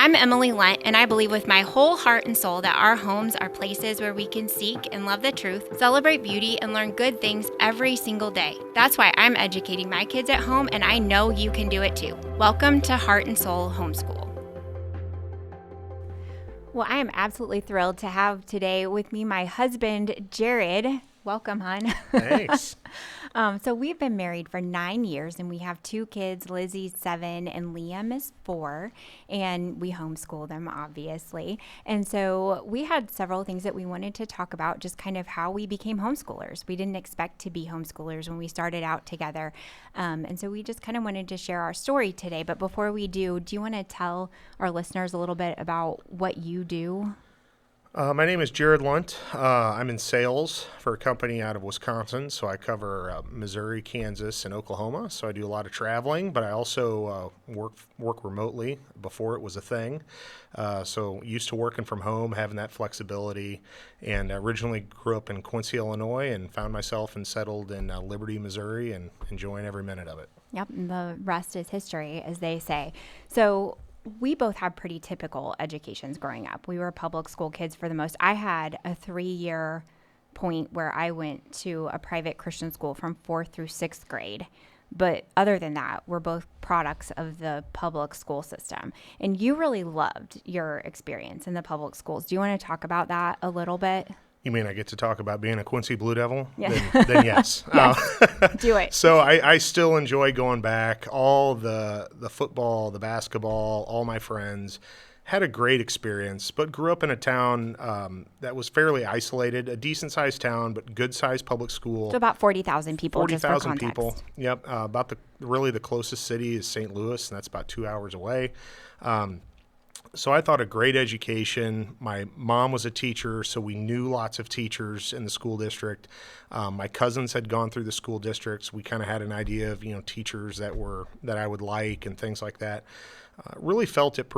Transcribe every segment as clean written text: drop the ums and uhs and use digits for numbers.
I'm Emily Lunt, and I believe with my whole heart and soul that our homes are places where we can seek and love the truth, celebrate beauty, and learn good things every single day. That's why I'm educating my kids at home, and I know you can do it too. Welcome to Heart and Soul Homeschool. Well, I am absolutely thrilled to have today with me my husband, Jared. Welcome, hon. Thanks. So we've been married for 9 years, and we have 2 kids. Lizzie's 7 and Liam is 4, and we homeschool them, obviously. And so we had several things that we wanted to talk about, just kind of how we became homeschoolers. We didn't expect to be homeschoolers when we started out together. And so we just kind of wanted to share our story today. But before we do you want to tell our listeners a little bit about what you do? My name is Jared Lunt. I'm in sales for a company out of Wisconsin, so I cover Missouri, Kansas, and Oklahoma. So I do a lot of traveling, but I also work remotely before it was a thing. So used to working from home, having that flexibility, and originally grew up in Quincy, Illinois, and found myself and settled in Liberty, Missouri, and enjoying every minute of it. Yep, and the rest is history, as they say. So we both had pretty typical educations growing up. We were public school kids for the most. I had a 3-year point where I went to a private Christian school from 4th through 6th grade. But other than that, we're both products of the public school system. And you really loved your experience in the public schools. Do you want to talk about that a little bit? You mean I get to talk about being a Quincy Blue Devil? Yeah. Then yes. Do it. So I still enjoy going back. All the football, the basketball, all my friends. Had a great experience, but grew up in a town that was fairly isolated, a decent-sized town, but good-sized public school. So about 40,000 people, 40,000 people. Yep. About the closest city is St. Louis, and that's about 2 hours away. So I thought a great education. My mom was a teacher, so we knew lots of teachers in the school district. My cousins had gone through the school districts. We kind of had an idea of teachers that I would like and things like that. Really felt it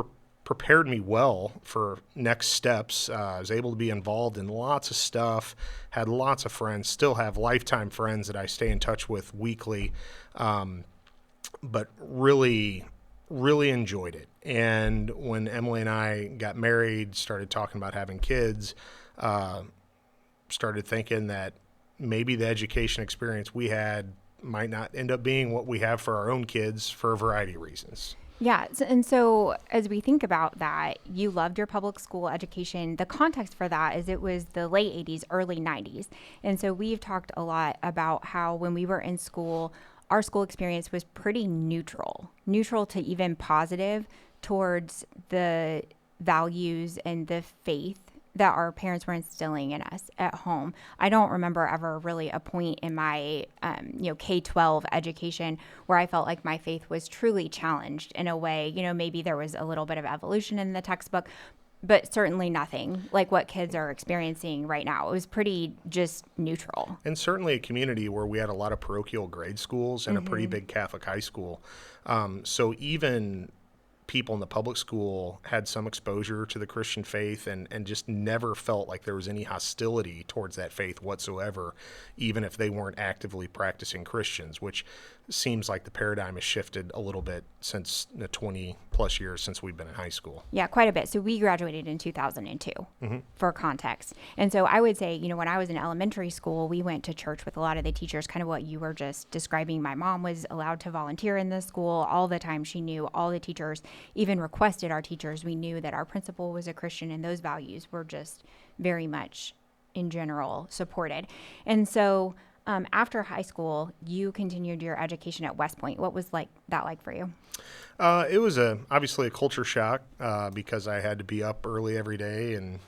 prepared me well for next steps. I was able to be involved in lots of stuff. Had lots of friends. Still have lifetime friends that I stay in touch with weekly. But really enjoyed it. And when Emily and I got married, started talking about having kids, started thinking that maybe the education experience we had might not end up being what we have for our own kids for a variety of reasons. Yeah. And so as we think about that, you loved your public school education. The context for that is it was the late 80s, early 90s. And so we've talked a lot about how when we were in school, our school experience was pretty neutral to even positive towards the values and the faith that our parents were instilling in us at home. I don't remember ever really a point in my K-12 education where I felt like my faith was truly challenged in a way. Maybe there was a little bit of evolution in the textbook, but certainly nothing like what kids are experiencing right now. It was pretty just neutral. And certainly a community where we had a lot of parochial grade schools and a pretty big Catholic high school. So even people in the public school had some exposure to the Christian faith and just never felt like there was any hostility towards that faith whatsoever, even if they weren't actively practicing Christians, which seems like the paradigm has shifted a little bit since the 20 plus years since we've been in high school. Yeah, quite a bit. So we graduated in 2002 for context. And so I would say, when I was in elementary school, we went to church with a lot of the teachers, kind of what you were just describing. My mom was allowed to volunteer in the school all the time. She knew all the teachers, even requested our teachers. We knew that our principal was a Christian, and those values were just very much in general supported. And so after high school, you continued your education at West Point. What was that like for you? It was obviously a culture shock because I had to be up early every day and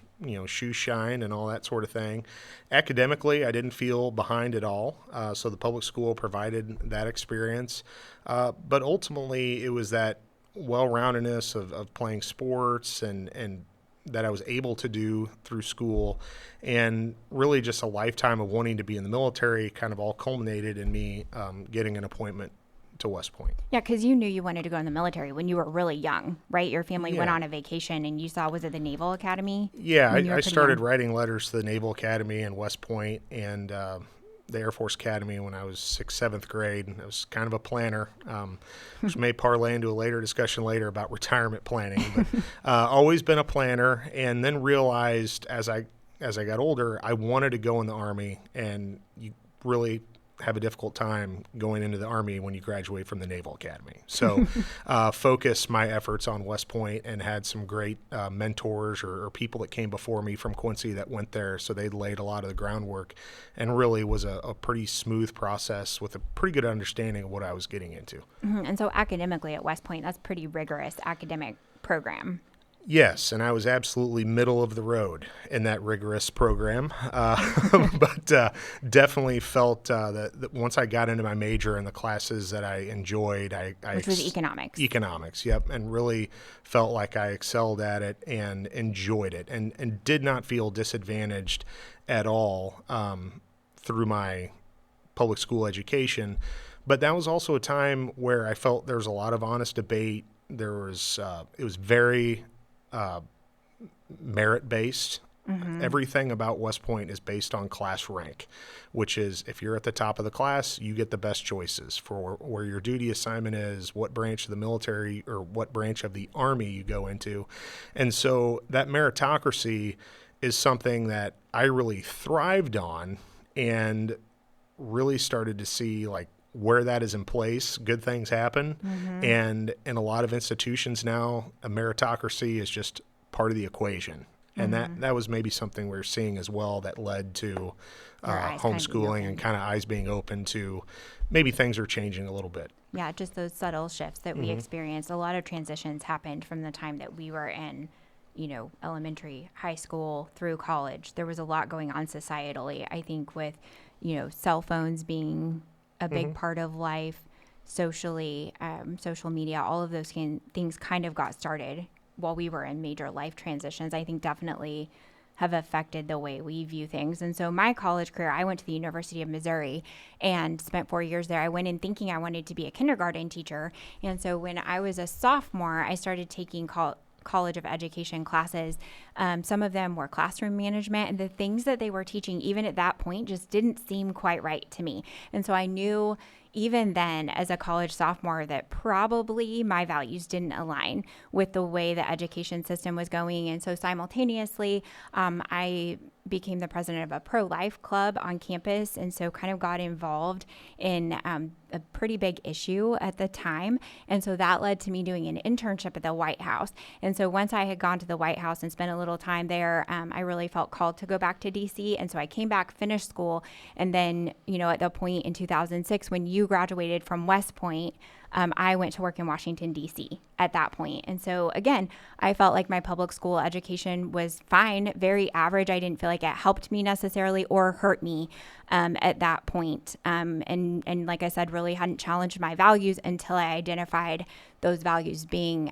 shoes shine and all that sort of thing. Academically, I didn't feel behind at all. So the public school provided that experience. But ultimately, it was that well-roundedness of playing sports and that I was able to do through school, and really just a lifetime of wanting to be in the military kind of all culminated in me getting an appointment to West Point. Yeah, because you knew you wanted to go in the military when you were really young, right? Your family went on a vacation and you saw, was it the Naval Academy? Yeah, I started writing letters to the Naval Academy and West Point, and the Air Force Academy when I was sixth, seventh grade. I was kind of a planner, which may parlay into a later discussion later about retirement planning. But always been a planner, and then realized as I got older, I wanted to go in the Army, and you really have a difficult time going into the Army when you graduate from the Naval Academy. So focused my efforts on West Point and had some great mentors or people that came before me from Quincy that went there. So they laid a lot of the groundwork, and really was a pretty smooth process with a pretty good understanding of what I was getting into. Mm-hmm. And so academically at West Point, that's pretty rigorous academic program. Yes, and I was absolutely middle of the road in that rigorous program, but definitely felt that once I got into my major and the classes that I enjoyed, Which was economics. Economics, yep, and really felt like I excelled at it and enjoyed it, and did not feel disadvantaged at all through my public school education. But that was also a time where I felt there was a lot of honest debate. It was very merit-based. Mm-hmm. Everything about West Point is based on class rank, which is if you're at the top of the class, you get the best choices for where your duty assignment is, what branch of the military or what branch of the Army you go into. And so that meritocracy is something that I really thrived on, and really started to see like where that is in place, good things happen. Mm-hmm. And in a lot of institutions now, a meritocracy is just part of the equation. And that was maybe something we're seeing as well that led to homeschooling and kind of eyes being open to maybe things are changing a little bit. Yeah, just those subtle shifts that we experienced. A lot of transitions happened from the time that we were in, elementary, high school, through college. There was a lot going on societally, I think, with, cell phones being a big part of life, socially, social media, all of those things kind of got started while we were in major life transitions. I think definitely have affected the way we view things. And so my college career, I went to the University of Missouri and spent 4 years there. I went in thinking I wanted to be a kindergarten teacher. And so when I was a sophomore, I started taking College of Education classes. Some of them were classroom management, and the things that they were teaching, even at that point, just didn't seem quite right to me. And so I knew even then as a college sophomore that probably my values didn't align with the way the education system was going. And so simultaneously, I became the president of a pro-life club on campus, and so kind of got involved in a pretty big issue at the time. And so that led to me doing an internship at the White House. And so once I had gone to the White House and spent a little time there, I really felt called to go back to DC. And so I came back, finished school, and then, at the point in 2006 when you graduated from West Point, I went to work in Washington, D.C. at that point. And so, again, I felt like my public school education was fine, very average. I didn't feel like it helped me necessarily or hurt me at that point. And like I said, really hadn't challenged my values until I identified those values being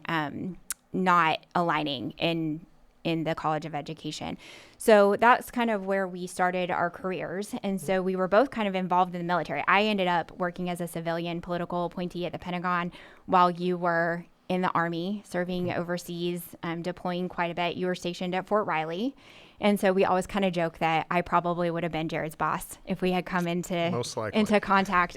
not aligning in the College of Education. So that's kind of where we started our careers. And so we were both kind of involved in the military. I ended up working as a civilian political appointee at the Pentagon while you were in the Army, serving overseas, deploying quite a bit. You were stationed at Fort Riley. And so we always kind of joke that I probably would have been Jared's boss if we had come into contact.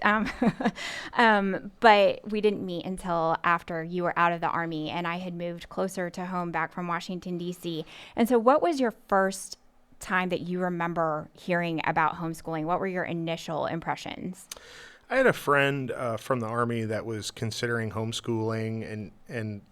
But we didn't meet until after you were out of the Army and I had moved closer to home back from Washington, D.C. And so what was your first time that you remember hearing about homeschooling? What were your initial impressions? I had a friend from the Army that was considering homeschooling, and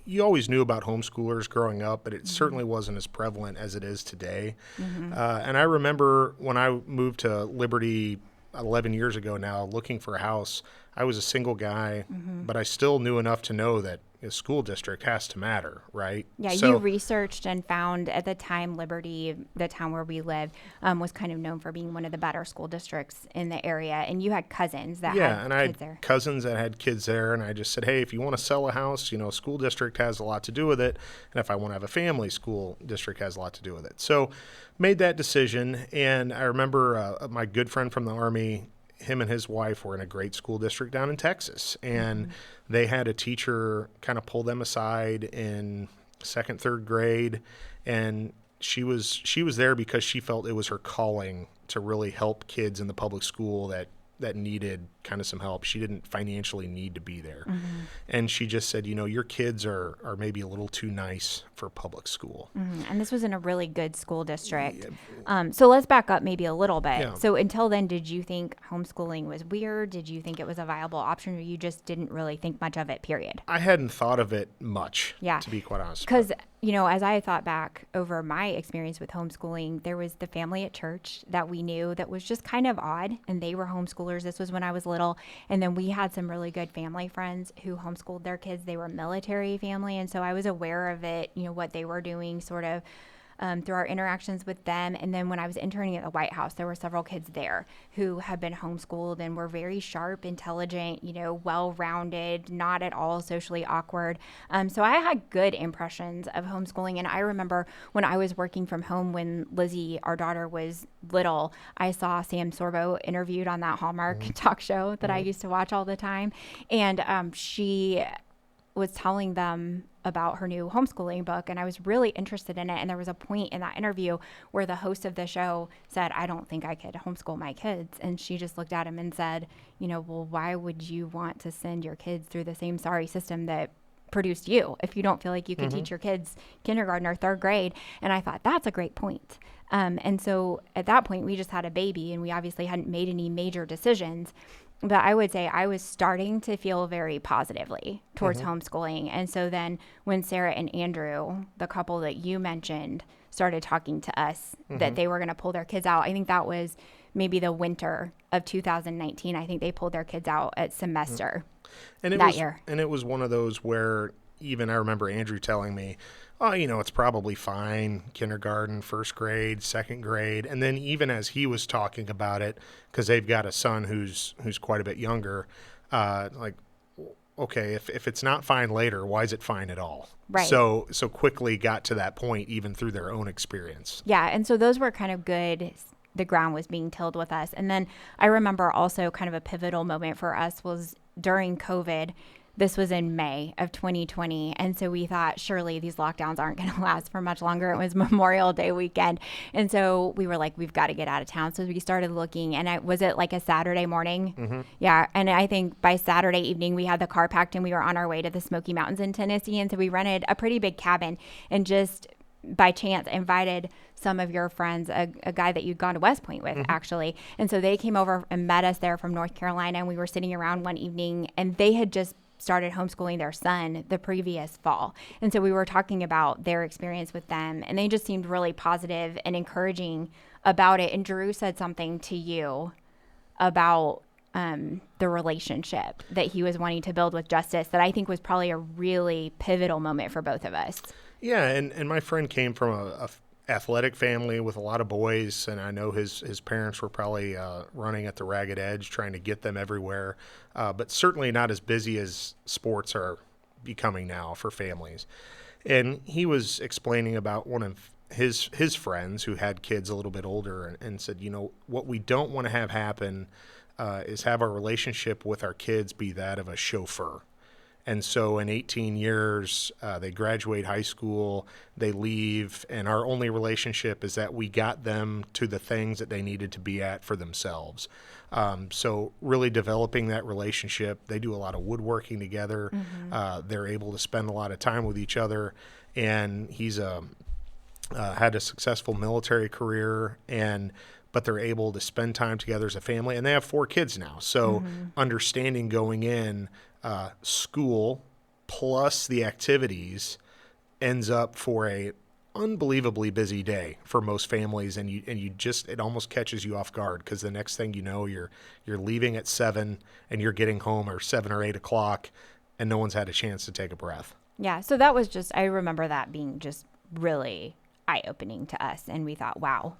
you always knew about homeschoolers growing up, but it certainly wasn't as prevalent as it is today. And I remember when I moved to Liberty 11 years ago now, looking for a house, I was a single guy, but I still knew enough to know that a school district has to matter, right? Yeah, so, you researched and found at the time Liberty, the town where we live, was kind of known for being one of the better school districts in the area. And you had cousins that had kids there. Yeah, and I had cousins that had kids there. And I just said, hey, if you want to sell a house, school district has a lot to do with it. And if I want to have a family, school district has a lot to do with it. So made that decision. And I remember my good friend from the Army, him and his wife were in a great school district down in Texas, and they had a teacher kind of pull them aside in second, third grade, and she was there because she felt it was her calling to really help kids in the public school that needed kind of some help. She didn't financially need to be there. And she just said, your kids are maybe a little too nice for public school. And this was in a really good school district. So let's back up maybe a little bit. Yeah. So until then, did you think homeschooling was weird? Did you think it was a viable option, or you just didn't really think much of it, period? I hadn't thought of it much, Yeah. to be quite honest. Because, as I thought back over my experience with homeschooling, there was the family at church that we knew that was just kind of odd, and they were homeschoolers. This was when I was little. And then we had some really good family friends who homeschooled their kids. They were military family. And so I was aware of it, what they were doing sort of through our interactions with them. And then when I was interning at the White House, there were several kids there who had been homeschooled and were very sharp, intelligent, well-rounded, not at all socially awkward. So I had good impressions of homeschooling. And I remember when I was working from home when Lizzie, our daughter, was little, I saw Sam Sorbo interviewed on that Hallmark talk show that I used to watch all the time. And she was telling them about her new homeschooling book, and I was really interested in it. And there was a point in that interview where the host of the show said, I don't think I could homeschool my kids. And she just looked at him and said, well, why would you want to send your kids through the same sorry system that produced you if you don't feel like you could teach your kids kindergarten or third grade? And I thought, that's a great point. And so at that point, we just had a baby, and we obviously hadn't made any major decisions. But I would say I was starting to feel very positively towards homeschooling. And so then when Sarah and Andrew, the couple that you mentioned, started talking to us that they were going to pull their kids out, I think that was maybe the winter of 2019. I think they pulled their kids out at semester year. And it was one of those where even I remember Andrew telling me, oh, it's probably fine, kindergarten, first grade, second grade. And then even as he was talking about it, because they've got a son who's quite a bit younger, okay, if it's not fine later, why is it fine at all? Right. So quickly got to that point, even through their own experience. Yeah, and so those were kind of good. The ground was being tilled with us. And then I remember also kind of a pivotal moment for us was during COVID. This was in May of 2020. And so we thought, surely these lockdowns aren't going to last for much longer. It was Memorial Day weekend. And so we were like, we've got to get out of town. So we started looking, and was it like a Saturday morning? Yeah. And I think by Saturday evening, we had the car packed and we were on our way to the Smoky Mountains in Tennessee. And so we rented a pretty big cabin and just by chance invited some of your friends, a guy that you'd gone to West Point with, actually. And so they came over and met us there from North Carolina. And we were sitting around one evening, and they had just started homeschooling their son the previous fall. And so we were talking about their experience with them, and they just seemed really positive and encouraging about it. And Drew said something to you about the relationship that he was wanting to build with Justice that I think was probably a really pivotal moment for both of us. Yeah, and my friend came from a athletic family with a lot of boys, and I know his parents were probably running at the ragged edge trying to get them everywhere, but certainly not as busy as sports are becoming now for families. And he was explaining about one of his friends who had kids a little bit older and said, what we don't want to have happen is have our relationship with our kids be that of a chauffeur. And so in 18 years, they graduate high school, they leave, and our only relationship is that we got them to the things that they needed to be at for themselves. So really developing that relationship. They do a lot of woodworking together. They're able to spend a lot of time with each other. And he's had a successful military career, but they're able to spend time together as a family. And they have 4 kids now. So understanding going in, school plus the activities ends up for a unbelievably busy day for most families, and you just, it almost catches you off guard because the next thing you know, you're leaving at 7 and you're getting home or 7 or 8 o'clock, and no one's had a chance to take a breath. Yeah, so that was just, I remember that being just really eye-opening to us, and we thought, wow,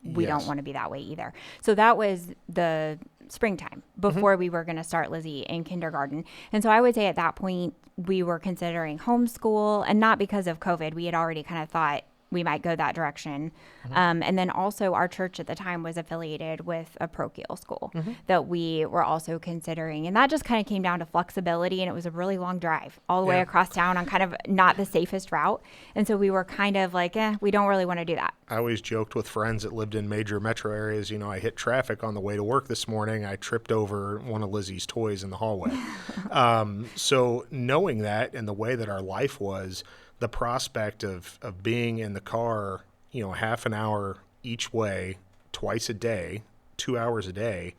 we don't want to be that way either. So that was the springtime before we were going to start Lizzie in kindergarten. And so I would say at that point, we were considering homeschool, and not because of COVID. We had already kind of thought we might go that direction. And then also our church at the time was affiliated with a parochial school that we were also considering. And that just kind of came down to flexibility. And it was a really long drive all the way across town on kind of not the safest route. And so we were kind of like, we don't really want to do that. I always joked with friends that lived in major metro areas, I hit traffic on the way to work this morning. I tripped over one of Lizzie's toys in the hallway. So knowing that and the way that our life was, the prospect of being in the car, half an hour each way, twice a day, 2 hours a day,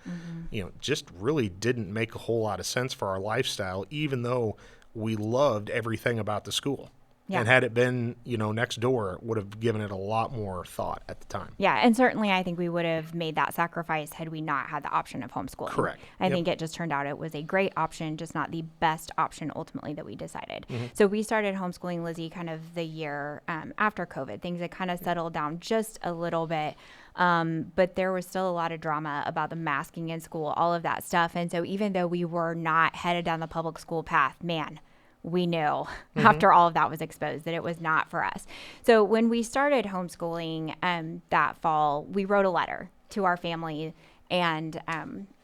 just really didn't make a whole lot of sense for our lifestyle, even though we loved everything about the school. Yeah. And had it been, next door, it would have given it a lot more thought at the time. Yeah, and certainly I think we would have made that sacrifice had we not had the option of homeschooling. Correct. I think it just turned out it was a great option, just not the best option ultimately that we decided. So we started homeschooling Lizzie kind of the year after COVID. Things had kind of settled down just a little bit. But there was still a lot of drama about the masking in school, all of that stuff. And so even though we were not headed down the public school path, we knew after all of that was exposed that it was not for us. So when we started homeschooling that fall, we wrote a letter to our family and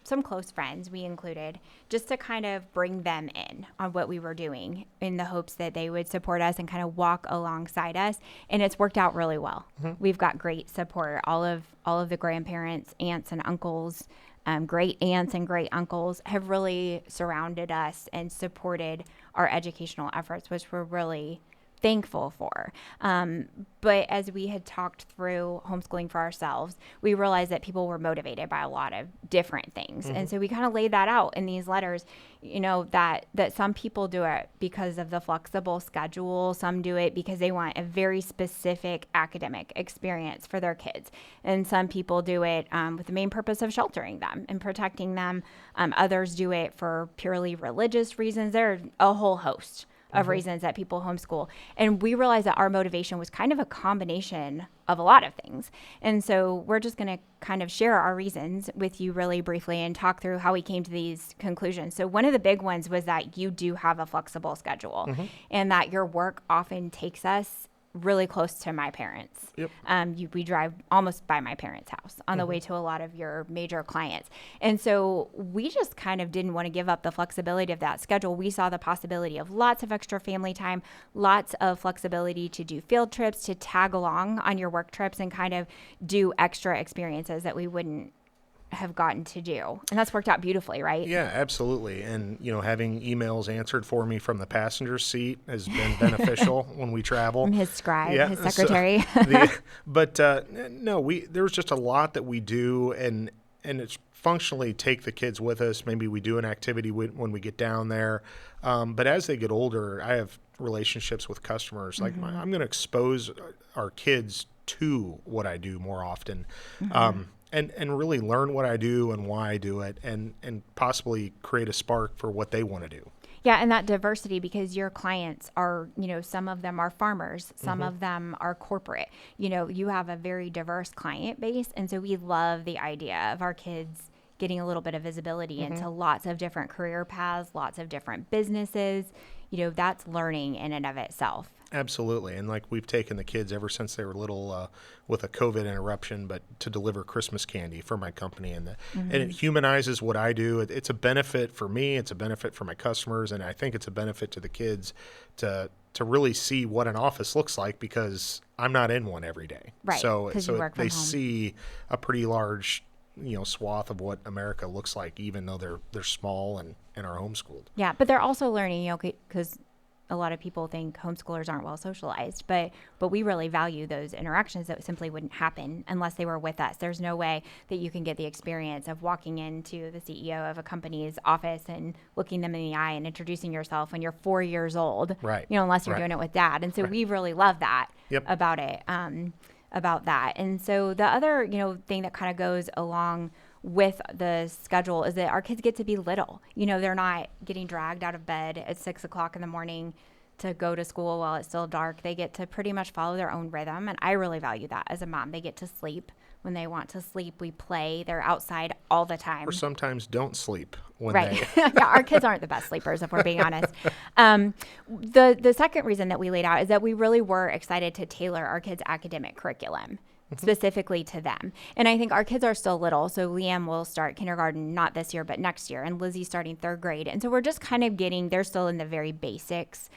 some close friends we included, just to kind of bring them in on what we were doing in the hopes that they would support us and kind of walk alongside us. And it's worked out really well. We've got great support. All of the grandparents, aunts and uncles, great aunts and great uncles have really surrounded us and supported our educational efforts, which we're really thankful for. But as we had talked through homeschooling for ourselves, we realized that people were motivated by a lot of different things. And so we kind of laid that out in these letters, that some people do it because of the flexible schedule. Some do it because they want a very specific academic experience for their kids. And some people do it with the main purpose of sheltering them and protecting them. Others do it for purely religious reasons. There are a whole host of reasons that people homeschool. And we realized that our motivation was kind of a combination of a lot of things. And so we're just going to kind of share our reasons with you really briefly and talk through how we came to these conclusions. So one of the big ones was that you do have a flexible schedule and that your work often takes us really close to my parents. Yep. We drive almost by my parents' house on the way to a lot of your major clients. And so we just kind of didn't want to give up the flexibility of that schedule. We saw the possibility of lots of extra family time, lots of flexibility to do field trips, to tag along on your work trips and kind of do extra experiences that we wouldn't have gotten to do. And that's worked out beautifully, right? Yeah, absolutely. And, having emails answered for me from the passenger seat has been beneficial when we travel. His scribe, his secretary. There's just a lot that we do, and it's functionally take the kids with us. Maybe we do an activity when we get down there. But as they get older, I have relationships with customers. Like I'm going to expose our kids to what I do more often. And really learn what I do and why I do it, and possibly create a spark for what they want to do. Yeah, and that diversity, because your clients are, some of them are farmers, some of them are corporate. You have a very diverse client base, and so we love the idea of our kids getting a little bit of visibility into lots of different career paths, lots of different businesses. That's learning in and of itself. Absolutely. And we've taken the kids ever since they were little with a COVID interruption, but to deliver Christmas candy for my company. And it humanizes what I do. It's a benefit for me. It's a benefit for my customers. And I think it's a benefit to the kids to really see what an office looks like, because I'm not in one every day. Right. So they home. see a pretty large swath of what America looks like, even though they're small and are homeschooled. Yeah, but they're also learning, because a lot of people think homeschoolers aren't well socialized, but we really value those interactions that simply wouldn't happen unless they were with us. There's no way that you can get the experience of walking into the CEO of a company's office and looking them in the eye and introducing yourself when you're 4 years old, right? Unless you're doing it with dad. And so we really love that about it, about that. And so the other, thing that kind of goes along with the schedule is that our kids get to be little. They're not getting dragged out of bed at 6 o'clock in the morning to go to school while it's still dark. They get to pretty much follow their own rhythm. And I really value that as a mom. They get to sleep when they want to sleep. We play. They're outside all the time. Or sometimes don't sleep when Right. they. Yeah, our kids aren't the best sleepers, if we're being honest. The second reason that we laid out is that we really were excited to tailor our kids' academic curriculum specifically to them. And I think our kids are still little. So Liam will start kindergarten not this year, but next year. And Lizzie's starting third grade. And so we're just kind of they're still in the very basics.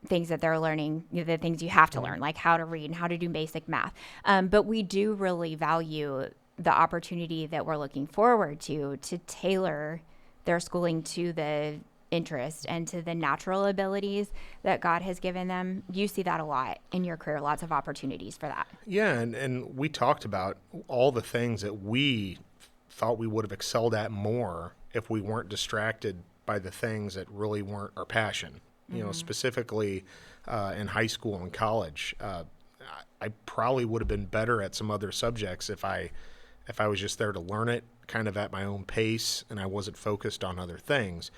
Things that they're learning, the things you have to learn, like how to read and how to do basic math. But we do really value the opportunity that we're looking forward to tailor their schooling to the interest and to the natural abilities that God has given them. You see that a lot in your career, lots of opportunities for that. Yeah, and we talked about all the things that we thought we would have excelled at more if we weren't distracted by the things that really weren't our passion. You know, specifically in high school and college, I probably would have been better at some other subjects if I was just there to learn it kind of at my own pace and I wasn't focused on other things.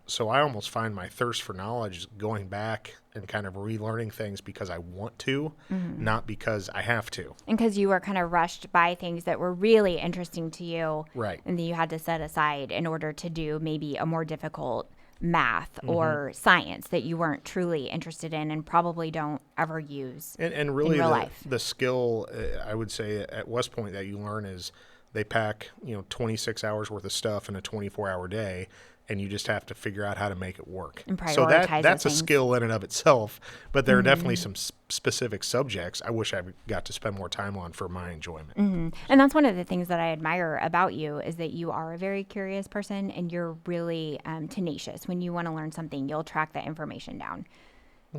So I almost find my thirst for knowledge going back and kind of relearning things because I want to, not because I have to. And because you were kind of rushed by things that were really interesting to you. Right. And that you had to set aside in order to do maybe a more difficult math or science that you weren't truly interested in and probably don't ever use And really in real life. the skill, I would say at West Point that you learn is they pack, 26 hours worth of stuff in a 24-hour day, and you just have to figure out how to make it work. And So prioritize that's a those things. skill in and of itself, but there are definitely some specific subjects I wish I got to spend more time on for my enjoyment. And that's one of the things that I admire about you is that you are a very curious person and you're really tenacious. When you want to learn something, you'll track that information down.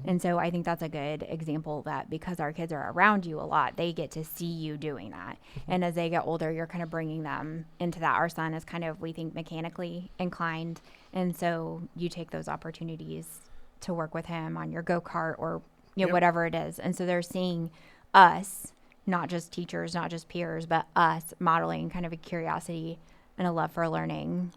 And so I think that's a good example that because our kids are around you a lot, they get to see you doing that. And as they get older, you're kind of bringing them into that. Our son is kind of, we think, mechanically inclined. And so you take those opportunities to work with him on your go-kart or Yep. whatever it is. And so they're seeing us, not just teachers, not just peers, but us modeling kind of a curiosity and a love for learning.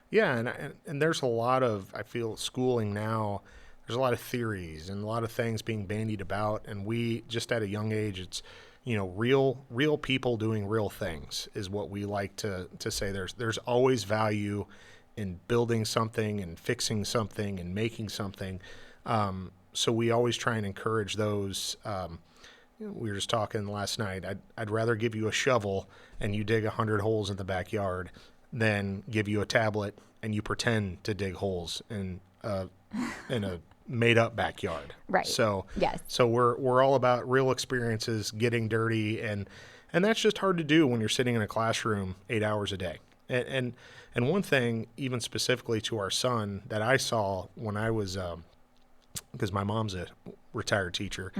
Yeah, and there's a lot of, I feel, schooling now. There's a lot of theories and a lot of things being bandied about, and we just at a young age, it's real people doing real things is what we like to say. There's always value in building something and fixing something and making something. So we always try and encourage those. We were just talking last night. I'd rather give you a shovel and you dig 100 holes in the backyard than give you a tablet and you pretend to dig holes in a made up backyard. Right. So Yes. So we're all about real experiences, getting dirty, and that's just hard to do when you're sitting in a classroom 8 hours a day. And one thing, even specifically to our son, that I saw when I was because my mom's a retired teacher,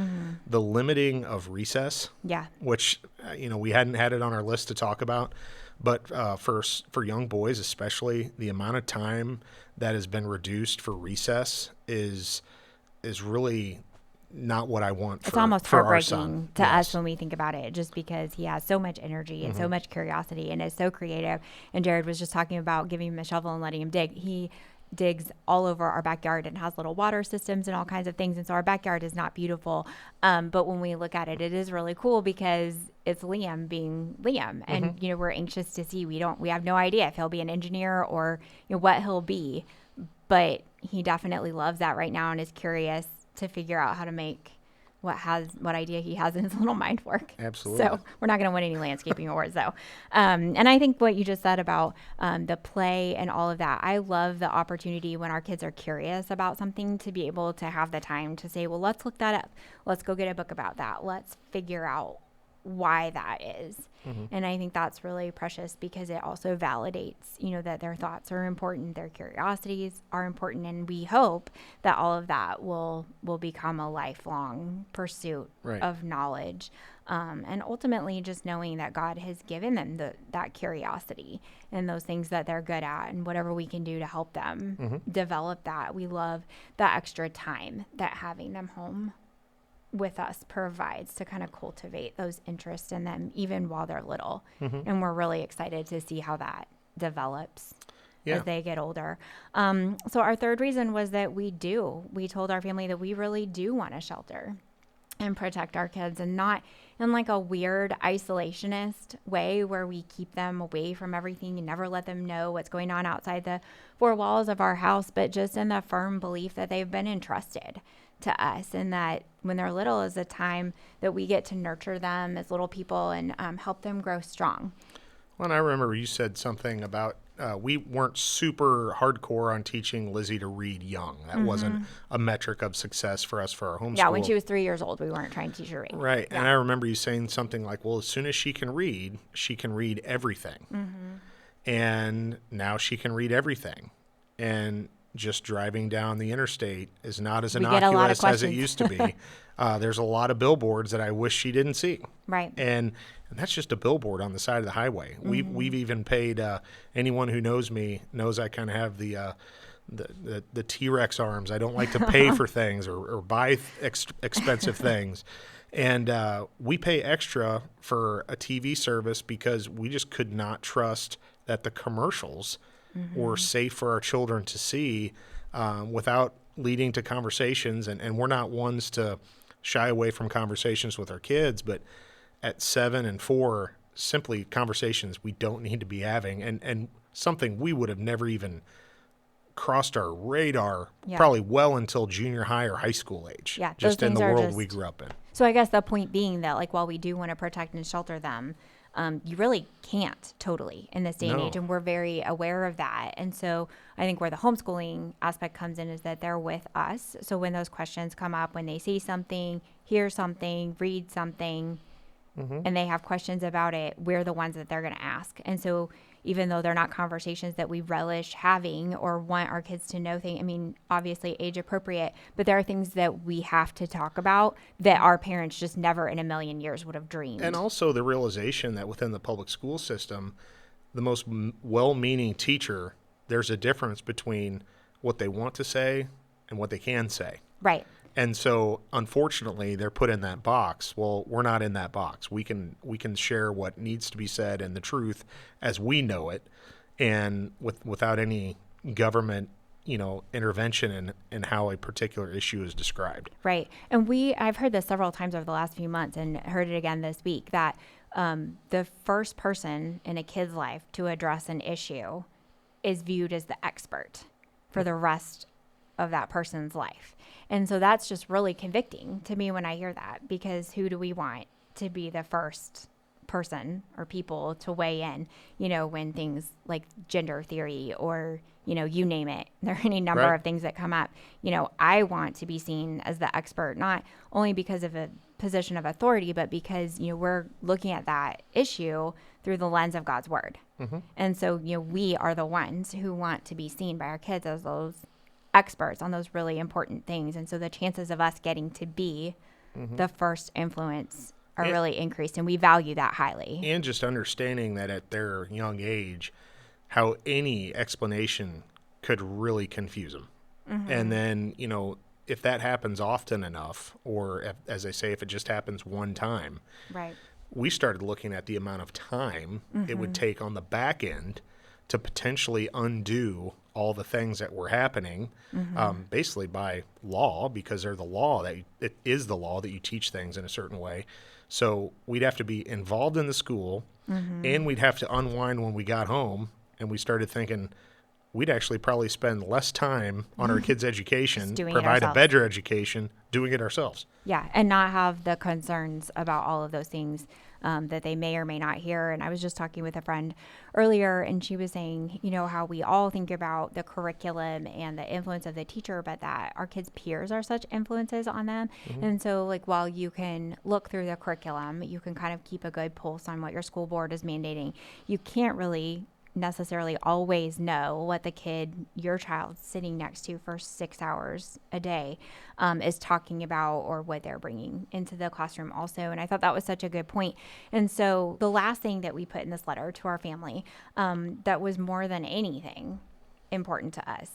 the limiting of recess, Yeah. which we hadn't had it on our list to talk about, but for young boys especially, the amount of time that has been reduced for recess is really not what I want for, It's almost for our heartbreaking son. to Yes. us when we think about it, just because he has so much energy and so much curiosity and is so creative. And Jared was just talking about giving him a shovel and letting him dig. He digs all over our backyard and has little water systems and all kinds of things. And so our backyard is not beautiful. But when we look at it, it is really cool because it's Liam being Liam. And, we're anxious to see, we have no idea if he'll be an engineer or what he'll be, but he definitely loves that right now and is curious to figure out how to make what idea he has in his little mind work. Absolutely. So we're not going to win any landscaping awards though. And I think what you just said about the play and all of that, I love the opportunity when our kids are curious about something to be able to have the time to say, well, let's look that up. Let's go get a book about that. Let's figure out why that is. And I think that's really precious because it also validates, that their thoughts are important, their curiosities are important, and we hope that all of that will become a lifelong pursuit Right. of knowledge. And ultimately just knowing that God has given them that curiosity and those things that they're good at and whatever we can do to help them develop that. We love the extra time that having them home with us provides to kind of cultivate those interests in them even while they're little. And we're really excited to see how that develops Yeah. as they get older. So our third reason was that we told our family that we really do want to shelter and protect our kids and not in like a weird isolationist way where we keep them away from everything and never let them know what's going on outside the four walls of our house, but just in the firm belief that they've been entrusted to us, and that when they're little is a time that we get to nurture them as little people and help them grow strong. Well, and I remember you said something about we weren't super hardcore on teaching Lizzie to read young. That wasn't a metric of success for us for our homeschool. Yeah, when she was 3 years old, we weren't trying to teach her to read. Right. Yeah. And I remember you saying something like, well, as soon as she can read everything. And now she can read everything. And just driving down the interstate is not as We get a lot of innocuous as it questions. used to be. There's a lot of billboards that I wish she didn't see. Right. And that's just a billboard on the side of the highway. We've even paid anyone who knows me knows I kind of have the T-Rex arms. I don't like to pay for things or buy expensive things. And we pay extra for a TV service because we just could not trust that the commercials were safe for our children to see without leading to conversations. And we're not ones to shy away from conversations with our kids, but at 7 and 4, simply conversations we don't need to be having, and something we would have never even crossed our radar probably well until junior high or high school age, Yeah, just those in the things are world just- we grew up in. So I guess the point being that, like, while we do want to protect and shelter them, you really can't totally in this day and No. age, and we're very aware of that. And so I think where the homeschooling aspect comes in is that they're with us. So when those questions come up, when they see something, hear something, read something, and they have questions about it, we're the ones that they're going to ask. And so even though they're not conversations that we relish having or want our kids to know things, I mean, obviously age appropriate, but there are things that we have to talk about that our parents just never in a million years would have dreamed. And also the realization that within the public school system, the most well-meaning teacher, there's a difference between what they want to say and what they can say. Right. And so, unfortunately, they're put in that box. Well, we're not in that box. We can share what needs to be said and the truth as we know it, and without any government, intervention in how a particular issue is described. Right. And I've heard this several times over the last few months and heard it again this week that the first person in a kid's life to address an issue is viewed as the expert for the rest of that person's life. And so that's just really convicting to me when I hear that, because who do we want to be the first person or people to weigh in, when things like gender theory or, you name it, there are any number Right. of things that come up. I want to be seen as the expert, not only because of a position of authority, but because, we're looking at that issue through the lens of God's word. And so, we are the ones who want to be seen by our kids as those experts on those really important things. And so the chances of us getting to be the first influence are really increased, and we value that highly. And just understanding that at their young age, how any explanation could really confuse them. And then, if that happens often enough, or as I say, if it just happens one time, Right. we started looking at the amount of time it would take on the back end to potentially undo all the things that were happening, basically by law, because they're the law it is the law that you teach things in a certain way. So we'd have to be involved in the school, and we'd have to unwind when we got home. And we started thinking we'd actually probably spend less time on our kids' education, doing it provide a ourselves. better education, doing it ourselves. Yeah, and not have the concerns about all of those things that they may or may not hear. And I was just talking with a friend earlier, and she was saying, how we all think about the curriculum and the influence of the teacher, but that our kids' peers are such influences on them. And so, like, while you can look through the curriculum, you can kind of keep a good pulse on what your school board is mandating. You can't really necessarily always know what the kid your child's sitting next to for 6 hours a day is talking about, or what they're bringing into the classroom also. And I thought that was such a good point. And so the last thing that we put in this letter to our family that was more than anything important to us,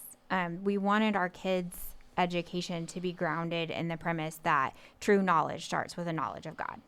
we wanted our kids' education to be grounded in the premise that true knowledge starts with a knowledge of God.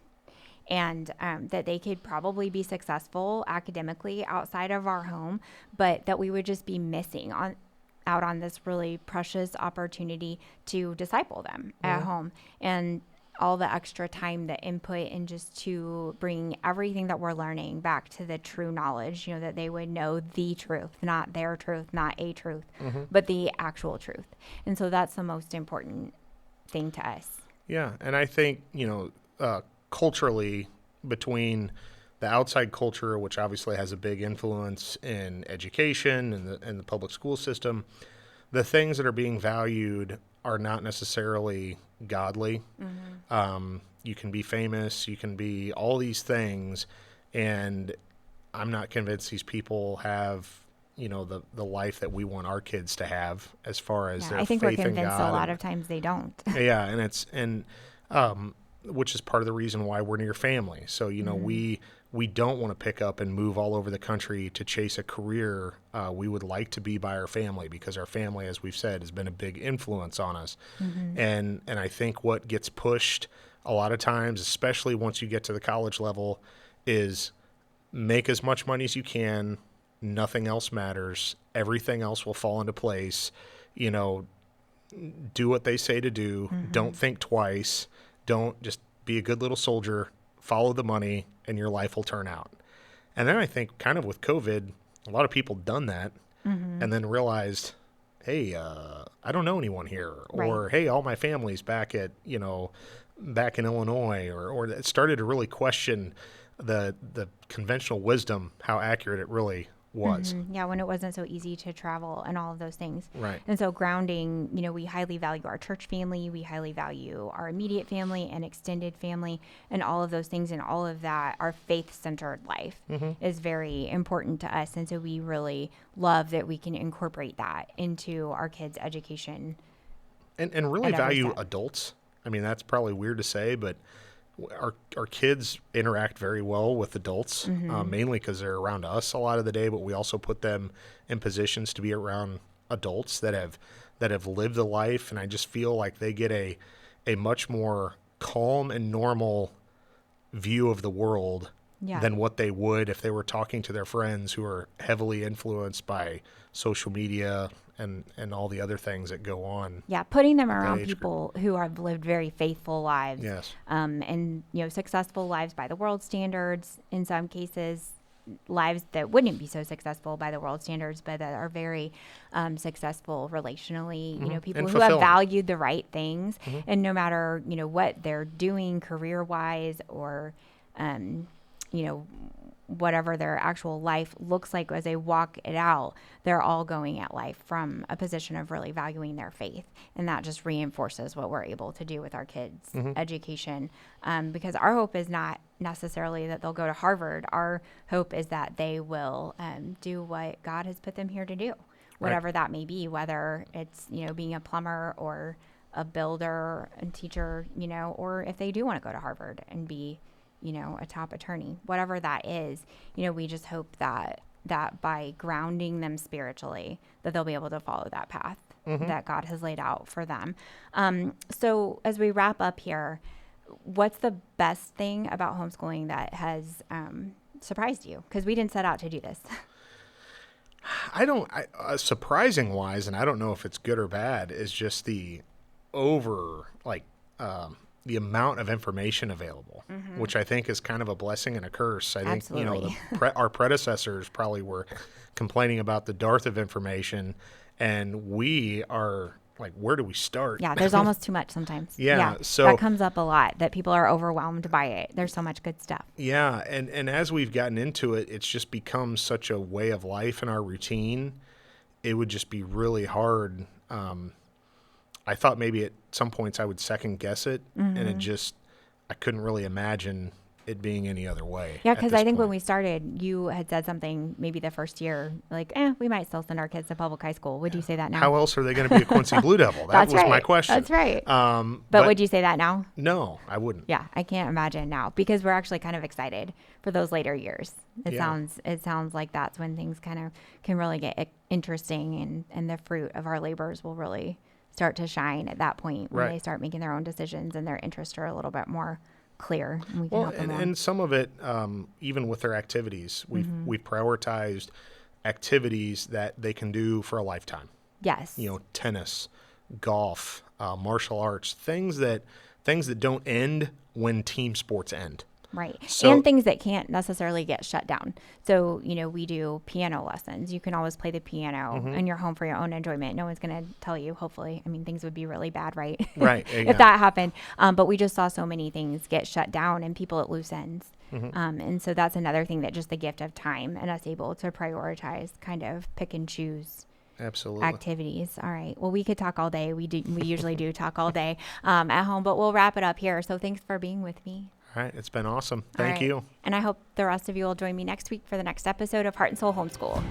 And that they could probably be successful academically outside of our home, but that we would just be missing out on this really precious opportunity to disciple them at home. And all the extra time, the input, and just to bring everything that we're learning back to the true knowledge, that they would know the truth, not their truth, not a truth, but the actual truth. And so that's the most important thing to us. Yeah. And I think, culturally, between the outside culture, which obviously has a big influence in education and the public school system, the things that are being valued are not necessarily godly. You can be famous, you can be all these things, and I'm not convinced these people have, the life that we want our kids to have as far as their I think we're faith in convinced God. a lot of times they don't. Yeah, and which is part of the reason why we're near family. So we don't want to pick up and move all over the country to chase a career. We would like to be by our family because our family, as we've said, has been a big influence on us. And I think what gets pushed a lot of times, especially once you get to the college level, is make as much money as you can. Nothing else matters. Everything else will fall into place. Do what they say to do. Don't think twice. Don't just be a good little soldier. Follow the money, and your life will turn out. And then I think kind of with COVID, a lot of people done that and then realized, hey, I don't know anyone here. Or, hey, all my family's back at, back in Illinois. Or it started to really question the conventional wisdom, how accurate it really was. Yeah, when it wasn't so easy to travel and all of those things. Right. And so grounding, we highly value our church family. We highly value our immediate family and extended family and all of those things, and all of that. Our faith-centered life is very important to us. And so we really love that we can incorporate that into our kids' education. And really value adults. I mean, that's probably weird to say, but our kids interact very well with adults, mainly because they're around us a lot of the day, but we also put them in positions to be around adults that have lived a life, and I just feel like they get a much more calm and normal view of the world than what they would if they were talking to their friends who are heavily influenced by social media and all the other things that go on. Yeah, putting them around people who have lived very faithful lives. Yes. And, successful lives by the world standards, in some cases, lives that wouldn't be so successful by the world standards, but that are very successful relationally, people And who have fulfilling. valued the right things. And no matter, what they're doing career-wise or, whatever their actual life looks like as they walk it out, they're all going at life from a position of really valuing their faith. And that just reinforces what we're able to do with our kids' education. Because our hope is not necessarily that they'll go to Harvard. Our hope is that they will do what God has put them here to do, whatever that may be, whether it's, being a plumber or a builder and teacher, or if they do want to go to Harvard and be a top attorney, whatever that is, we just hope that by grounding them spiritually, that they'll be able to follow that path that God has laid out for them. So as we wrap up here, what's the best thing about homeschooling that has surprised you? Because we didn't set out to do this. Surprising wise, and I don't know if it's good or bad, is just the the amount of information available, which I think is kind of a blessing and a curse. I Absolutely. think, our predecessors probably were complaining about the dearth of information, and we are like, where do we start? Yeah, there's almost too much sometimes. Yeah, so that comes up a lot, that people are overwhelmed by it. There's so much good stuff. Yeah, and as we've gotten into it, it's just become such a way of life in our routine. It would just be really hard. I thought maybe at some points I would second guess it, and I couldn't really imagine it being any other way. Yeah, because I think when we started, you had said something maybe the first year, like, we might still send our kids to public high school. Would you say that now? How else are they going to be a Quincy Blue Devil? That was my question. That's right. But would you say that now? No, I wouldn't. Yeah, I can't imagine now, because we're actually kind of excited for those later years. It sounds like that's when things kind of can really get interesting, and the fruit of our labors will really start to shine at that point when they start making their own decisions and their interests are a little bit more clear. And we can help them and some of it, even with their activities, we've prioritized activities that they can do for a lifetime. Yes. Tennis, golf, martial arts, things that things that don't end when team sports end. Right. So- and things that can't necessarily get shut down. So, we do piano lessons. You can always play the piano in your home for your own enjoyment. No one's going to tell you, hopefully. I mean, things would be really bad, right? Right. if that happened. But we just saw so many things get shut down and people at loose ends. And so that's another thing, that just the gift of time and us able to prioritize, kind of pick and choose Absolutely. activities. All right. Well, we could talk all day. We usually do talk all day at home, but we'll wrap it up here. So thanks for being with me. All right. It's been awesome. All Thank right. you. And I hope the rest of you will join me next week for the next episode of Heart and Soul Homeschool.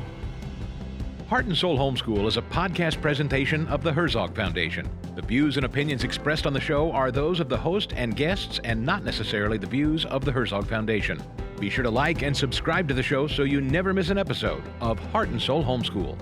Heart and Soul Homeschool is a podcast presentation of the Herzog Foundation. The views and opinions expressed on the show are those of the host and guests and not necessarily the views of the Herzog Foundation. Be sure to like and subscribe to the show so you never miss an episode of Heart and Soul Homeschool.